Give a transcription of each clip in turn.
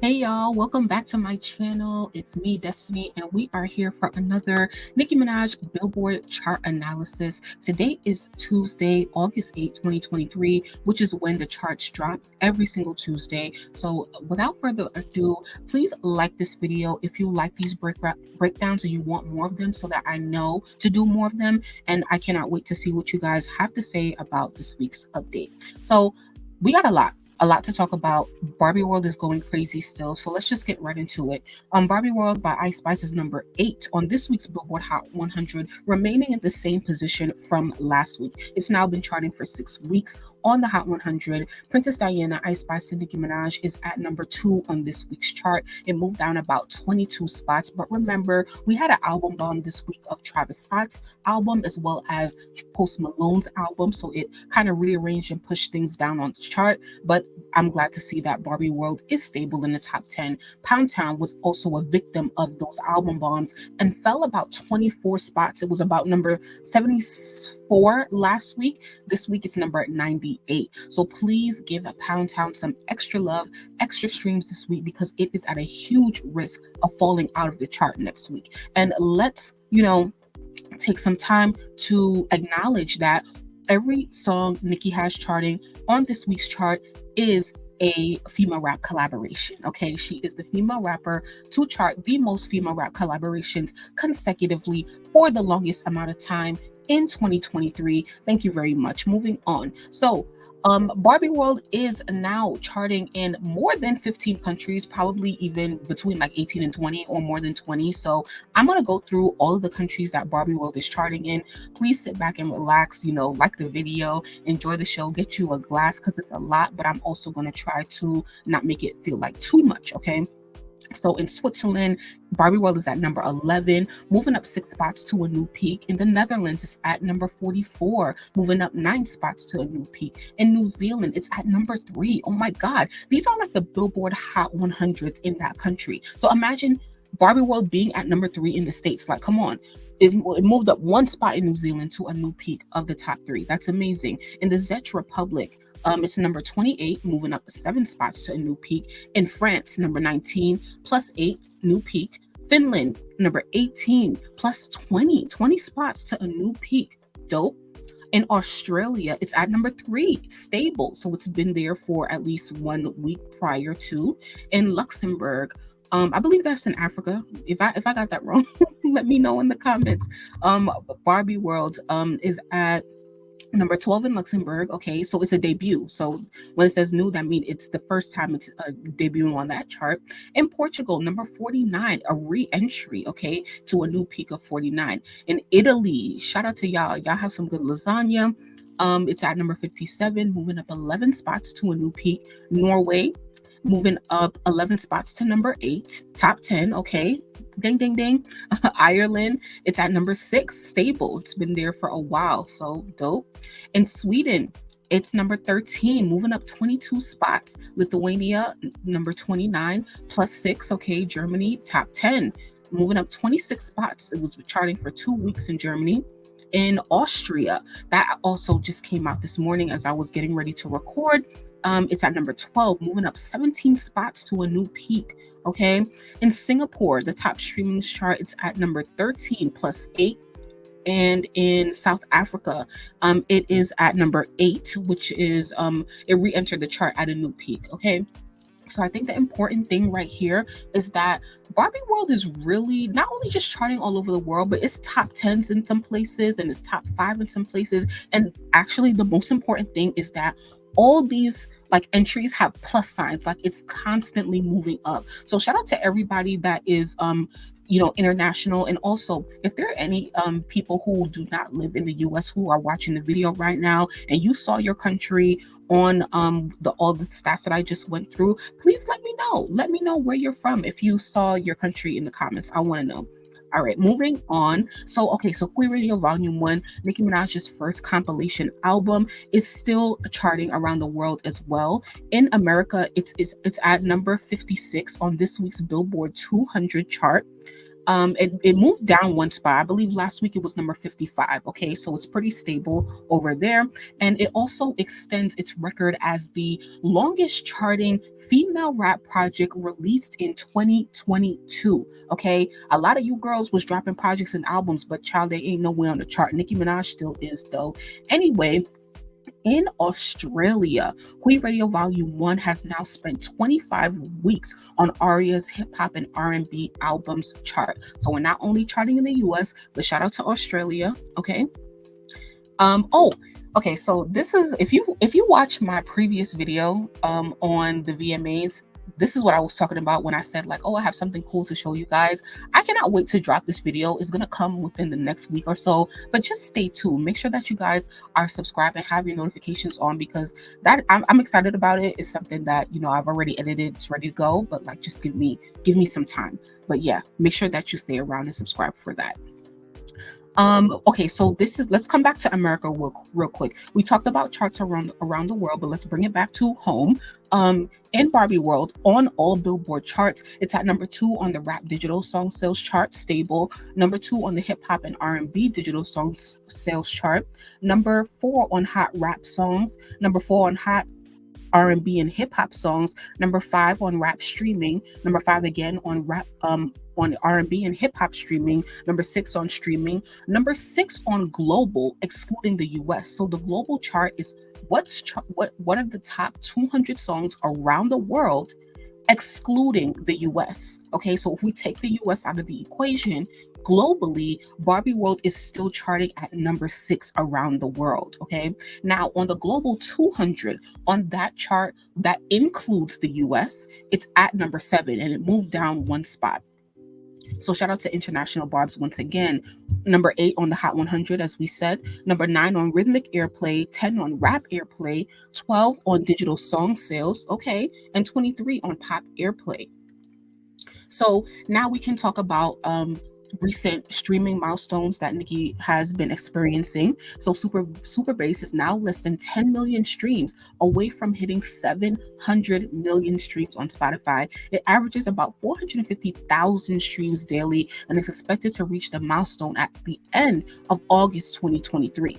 Hey y'all, welcome back to my channel. It's me, Destiny, and we are here for another Nicki Minaj Billboard chart analysis. Today is Tuesday, August 8th, 2023, which is when the charts drop every single Tuesday. So without further ado, please like this video if you like these breakdowns and you want more of them so that I know to do more of them. And I cannot wait to see what you guys have to say about this week's update. So we got a lot to talk about. Barbie World is going crazy still, so let's just get right into it. Barbie World by Ice Spice is number 8 on this week's Billboard Hot 100, remaining in the same position from last week. It's now been charting for 6 weeks on the Hot 100. Princess Diana, Ice Spice, and Nicki Minaj is at number 2 on this week's chart. It moved down about 22 spots, but remember, we had an album bomb this week of Travis Scott's album as well as Post Malone's album, so it kind of rearranged and pushed things down on the chart, but I'm glad to see that Barbie World is stable in the top 10. Pound Town was also a victim of those album bombs and fell about 24 spots. It was about number 74 last week. This week it's number 98. So please give Pound Town some extra love, extra streams this week because it is at a huge risk of falling out of the chart next week. And let's, take some time to acknowledge that every song Nicki has charting on this week's chart is a female rap collaboration. Okay, she is the female rapper to chart the most female rap collaborations consecutively for the longest amount of time in 2023. Thank you very much. Moving on. So Barbie World is now charting in more than 15 countries, probably even between like 18 and 20 or more than 20. So I'm going to go through all of the countries that Barbie World is charting in. Please sit back and relax, like the video, enjoy the show, get you a glass because it's a lot, but I'm also going to try to not make it feel like too much, okay? So in Switzerland, Barbie World is at number 11, moving up 6 spots to a new peak. In the Netherlands, it's at number 44, moving up 9 spots to a new peak. In New Zealand, it's at number 3. Oh my God. These are like the Billboard Hot 100s in that country. So imagine Barbie World being at number 3 in the States. Like, come on. It moved up 1 spot in New Zealand to a new peak of the top 3. That's amazing. In the Czech Republic, it's number 28, moving up 7 spots to a new peak. In France, number 19, plus 8, new peak. Finland, number 18, plus 20 spots to a new peak. Dope. In Australia, it's at number 3, stable. So it's been there for at least 1 week prior to. In Luxembourg, I believe that's in Africa. If I got that wrong, let me know in the comments. Barbie World is at number 12 in Luxembourg. Okay, so it's a debut. So when it says new, that means it's the first time it's debuting on that chart. In Portugal, number 49, a re-entry, okay, to a new peak of 49. In Italy, shout out to y'all. Y'all have some good lasagna. It's at number 57, moving up 11 spots to a new peak. Norway, moving up 11 spots to number 8, top 10, okay, ding, ding, ding. Ireland, it's at number 6, stable. It's been there for a while, so dope. In Sweden, it's number 13, moving up 22 spots. Lithuania, number 29, plus 6, okay. Germany, top 10, moving up 26 spots. It was charting for 2 weeks in Germany. In Austria, that also just came out this morning as I was getting ready to record. It's at number 12, moving up 17 spots to a new peak. Okay. In Singapore, the top streaming chart, it's at number 13, plus 8. And in South Africa, it is at number 8, which is it re-entered the chart at a new peak. Okay. So I think the important thing right here is that Barbie World is really not only just charting all over the world, but it's top 10s in some places and it's top 5 in some places. And actually the most important thing is that all these like entries have plus signs, like it's constantly moving up. So shout out to everybody that is international. And also, if there are any people who do not live in the US who are watching the video right now and you saw your country on all the stats that I just went through, please let me know. Let me know where you're from if you saw your country in the comments. I want to know. All right, moving on. So Queer Radio Volume 1, Nicki Minaj's first compilation album, is still charting around the world as well. In America, it's at number 56 on this week's Billboard 200 chart. It moved down one spot. I believe last week it was number 55. Okay, so it's pretty stable over there. And it also extends its record as the longest charting female rap project released in 2022. Okay, a lot of you girls was dropping projects and albums, but child, they ain't nowhere on the chart. Nicki Minaj still is though. Anyway, in Australia, Queen Radio Volume 1 has now spent 25 weeks on Aria's hip hop and R&B albums chart. So we're not only charting in the US, but shout out to Australia, okay? Okay, so this is if you watch my previous video on the VMAs, this is what I was talking about when I said like, oh, I have something cool to show you guys. I cannot wait to drop this video. It's gonna come within the next week or so, but just stay tuned. Make sure that you guys are subscribed and have your notifications on, because that I'm excited about it. It's something that, you know, I've already edited, it's ready to go, but like just give me some time. But yeah, make sure that you stay around and subscribe for that. Okay, so let's come back to America real quick. We talked about charts around the world, but let's bring it back to home. In Barbie world, on all Billboard charts, it's at number 2 on the rap digital song sales chart, stable. Number 2 on the hip hop and R&B digital songs sales chart. Number 4 on hot rap songs. Number 4 on hot R&B and hip hop songs. Number 5 on rap streaming. Number 5 again on rap on R&B and hip hop streaming. Number 6 on streaming. Number 6 on global, excluding the US. So the global chart is what are the top 200 songs around the world, excluding the US. Okay, so if we take the US out of the equation, globally, Barbie World is still charting at number 6 around the world. Okay, now on the global 200, on that chart that includes the US, it's at number 7 and it moved down one spot. So shout out to International Barbz once again. Number 8 on the Hot 100, as we said. Number 9 on Rhythmic Airplay. 10 on Rap Airplay. 12 on Digital Song Sales. Okay. And 23 on Pop Airplay. So now we can talk about recent streaming milestones that Nicki has been experiencing. So Super Bass is now less than 10 million streams away from hitting 700 million streams on Spotify. It averages about 450,000 streams daily and is expected to reach the milestone at the end of August 2023.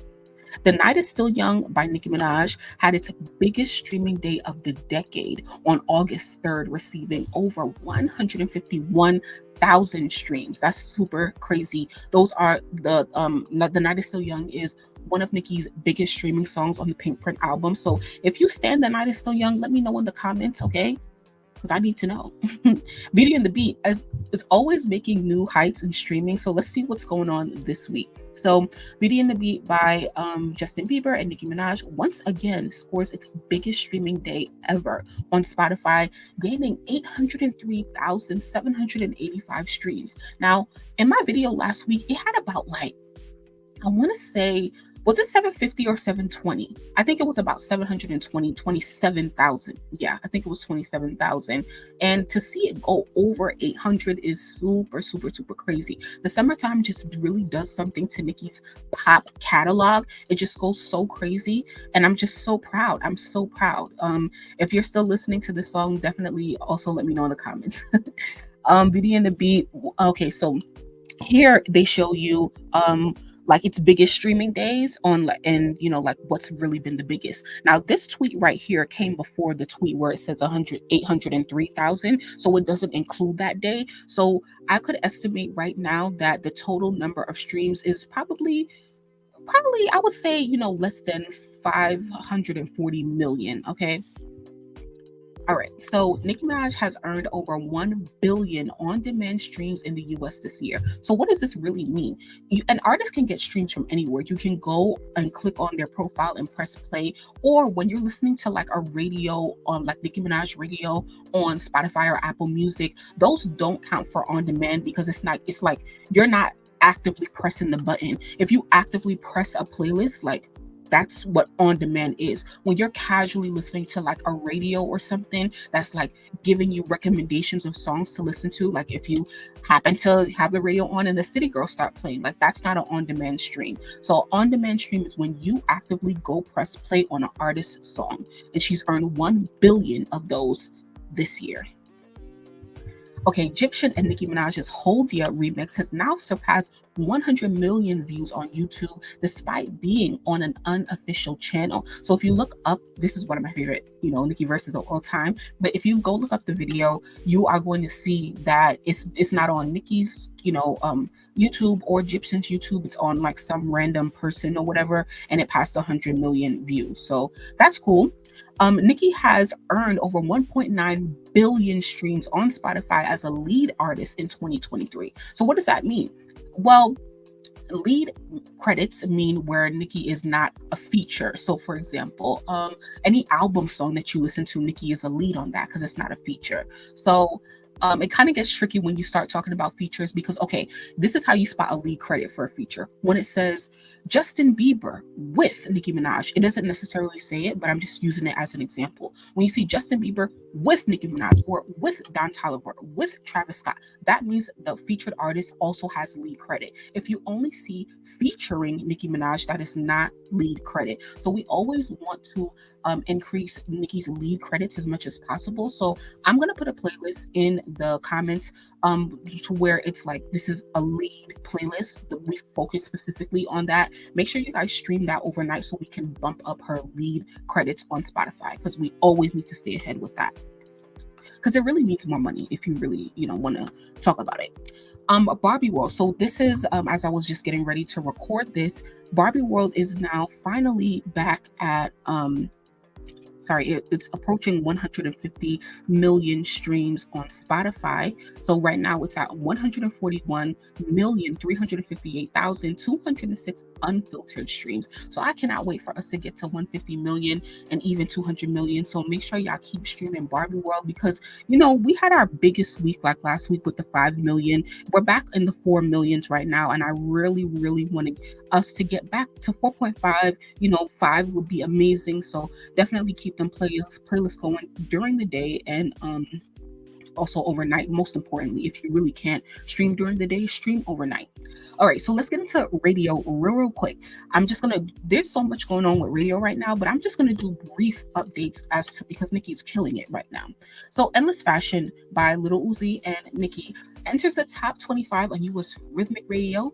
The Night Is Still Young by Nicki Minaj had its biggest streaming day of the decade on August 3rd, receiving over 151,000 streams. That's super crazy. Those are the Night Is Still Young is one of Nicki's biggest streaming songs on the Pink Print album. So if you stand The Night Is Still Young, let me know in the comments, okay? Because I need to know. Beauty and the Beat is always making new heights in streaming. So let's see what's going on this week. So Beauty and the Beat by Justin Bieber and Nicki Minaj once again scores its biggest streaming day ever on Spotify, gaining 803,785 streams. Now, in my video last week, it had about like, I want to say, was it 750 or 720? I think it was about 27,000. Yeah, I think it was 27,000. And to see it go over 800 is super, super, super crazy. The summertime just really does something to Nicki's pop catalog. It just goes so crazy. And I'm just so proud. I'm so proud. If you're still listening to this song, definitely also let me know in the comments. Beauty and the Beat. Okay, so here they show you like its biggest streaming days on, and you know, like what's really been the biggest. Now this tweet right here came before the tweet where it says 803,000, so it doesn't include that day. So I could estimate right now that the total number of streams is probably I would say, you know, less than 540 million. Okay. All right, so Nicki Minaj has earned over 1 billion on-demand streams in the US this year. So what does this really mean? An artist can get streams from anywhere. You can go and click on their profile and press play, or when you're listening to like a radio on like Nicki Minaj radio on Spotify or Apple Music, those don't count for on-demand because it's like you're not actively pressing the button. If you actively press a playlist, like that's what on demand is. When you're casually listening to like a radio or something that's like giving you recommendations of songs to listen to, like if you happen to have the radio on and the City Girls start playing, like that's not an on-demand stream. So on-demand stream is when you actively go press play on an artist's song, and she's earned 1 billion of those this year. Okay, Egyptian and Nicki Minaj's Hold Ya remix has now surpassed 100 million views on YouTube despite being on an unofficial channel. So if you look up, this is one of my favorite, Nicki verses of all time. But if you go look up the video, you are going to see that it's not on Nicki's, YouTube or Egyptian's YouTube. It's on like some random person or whatever, and it passed 100 million views. So that's cool. Nicki has earned over 1.9 billion streams on Spotify as a lead artist in 2023. So what does that mean? Well, lead credits mean where Nicki is not a feature. So for example, any album song that you listen to, Nicki is a lead on that because it's not a feature. So it kind of gets tricky when you start talking about features because, okay, this is how you spot a lead credit for a feature. When it says Justin Bieber with Nicki Minaj, it doesn't necessarily say it, but I'm just using it as an example. When you see Justin Bieber with Nicki Minaj or with Don Toliver, with Travis Scott, that means the featured artist also has lead credit. If you only see featuring Nicki Minaj, that is not lead credit. So we always want to increase Nicki's lead credits as much as possible. So I'm going to put a playlist in the comments to where it's like, this is a lead playlist that we focus specifically on that. Make sure you guys stream that overnight so we can bump up her lead credits on Spotify, because we always need to stay ahead with that, because it really means more money if you really, want to talk about it. Barbie World. So this is, as I was just getting ready to record this, Barbie World is now finally back at, it's approaching 150 million streams on Spotify. So right now it's at 141,358,206 unfiltered streams. So I cannot wait for us to get to 150 million and even 200 million. So make sure y'all keep streaming Barbie World, because we had our biggest week like last week with the 5 million. We're back in the 4 millions right now, and I really want us to get back to 4.5. 5 would be amazing. So definitely keep them playlists going during the day and also overnight. Most importantly, if you really can't stream during the day, stream overnight. All right, so let's get into radio real quick. There's so much going on with radio right now, but I'm just gonna do brief updates because Nicki's killing it right now. So Endless Fashion by Lil Uzi and Nicki enters the top 25 on US rhythmic radio,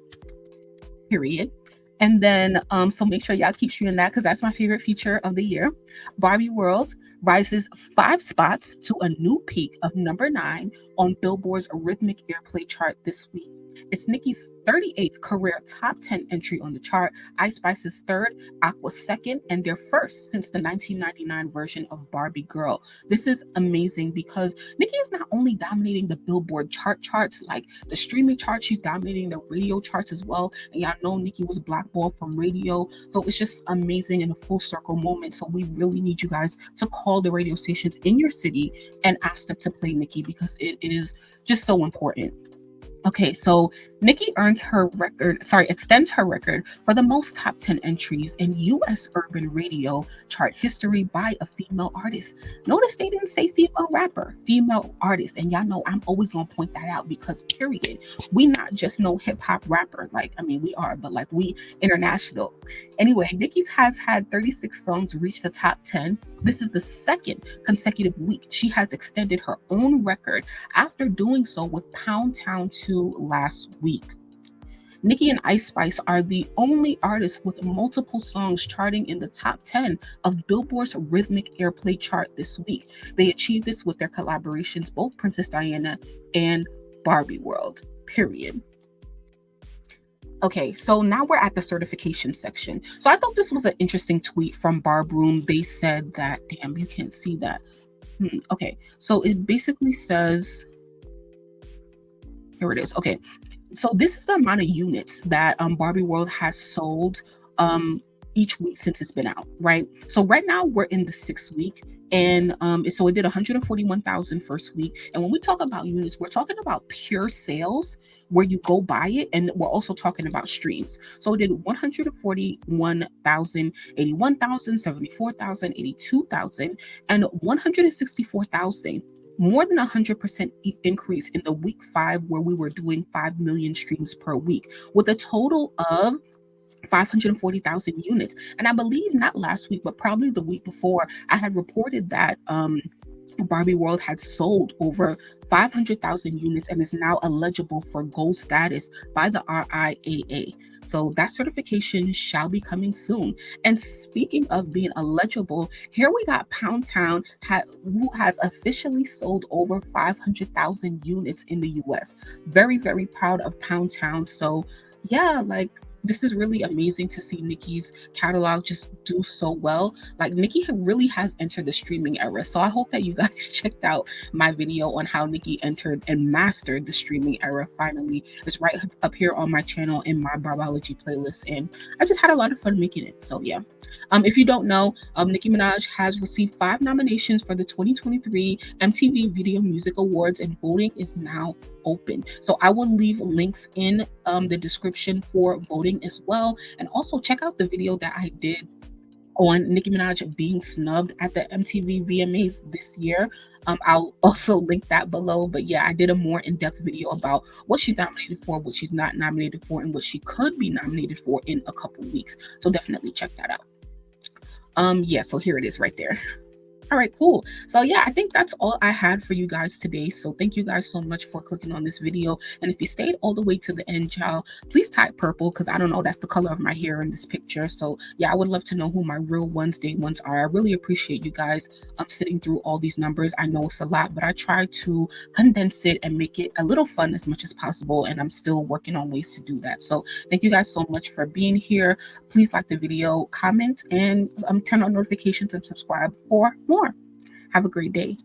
period. And then, so make sure y'all keep streaming that, because that's my favorite feature of the year. Barbie World rises 5 spots to a new peak of number 9 on Billboard's rhythmic airplay chart this week. It's Nicki's 38th career top 10 entry on the chart, Ice Spice's 3rd, Aqua's 2nd, and their first since the 1999 version of Barbie Girl. This is amazing because Nicki is not only dominating the Billboard charts, like the streaming charts, she's dominating the radio charts as well. And y'all know Nicki was blackballed from radio. So it's just amazing and a full circle moment. So we really need you guys to call the radio stations in your city and ask them to play Nicki, because it is just so important. Okay, so Nicki extends her record for the most top 10 entries in U.S. urban radio chart history by a female artist. Notice they didn't say female rapper, female artist. And y'all know I'm always going to point that out, because period, we not just no hip hop rapper. We are, but we international. Anyway, Nicki has had 36 songs reach the top 10. This is the second consecutive week she has extended her own record after doing so with Pound Town 2 last week. Nicki and Ice Spice are the only artists with multiple songs charting in the top 10 of Billboard's rhythmic airplay chart this week. They achieved this with their collaborations, both Princess Diana and Barbie World, period. Okay, so now we're at the certification section. So I thought this was an interesting tweet from bArBoLoGiE. They said that, damn, you can't see that. Okay, so it basically says, here it is. Okay, so this is the amount of units that Barbie World has sold each week since it's been out, right? So right now we're in the 6th week, and so it did 141,000 first week. And when we talk about units, we're talking about pure sales where you go buy it, and we're also talking about streams. So it did 141,000, 81,000, 74,000, 82,000, and 164,000. More than 100% increase in the week 5, where we were doing 5 million streams per week, with a total of 540,000 units. And I believe not last week, but probably the week before, I had reported that Barbie World had sold over 500,000 units and is now eligible for gold status by the RIAA. So that certification shall be coming soon. And speaking of being eligible, here we got Pound Town, who has officially sold over 500,000 units in the US. Very, very proud of Pound Town. So yeah, like this is really amazing to see Nicki's catalog just do so well. Like Nicki really has entered the streaming era. So I hope that you guys checked out my video on how Nicki entered and mastered the streaming era finally. It's right up here on my channel in my Barbology playlist. And I just had a lot of fun making it. So yeah. If you don't know, Nicki Minaj has received 5 nominations for the 2023 MTV Video Music Awards, and voting is now open. So I will leave links in the description for voting as well. And also check out the video that I did on Nicki Minaj being snubbed at the MTV VMAs this year. I'll also link that below. But yeah, I did a more in-depth video about what she's nominated for, what she's not nominated for, and what she could be nominated for in a couple weeks. So definitely check that out. Yeah, so here it is right there. All right, cool. So yeah, I think that's all I had for you guys today. So thank you guys so much for clicking on this video. And if you stayed all the way to the end, y'all, please type purple, because I don't know, that's the color of my hair in this picture. So yeah, I would love to know who my real Wednesday ones are. I really appreciate you guys sitting through all these numbers. I know it's a lot, but I try to condense it and make it a little fun as much as possible. And I'm still working on ways to do that. So thank you guys so much for being here. Please like the video, comment, and turn on notifications and subscribe for more. Have a great day.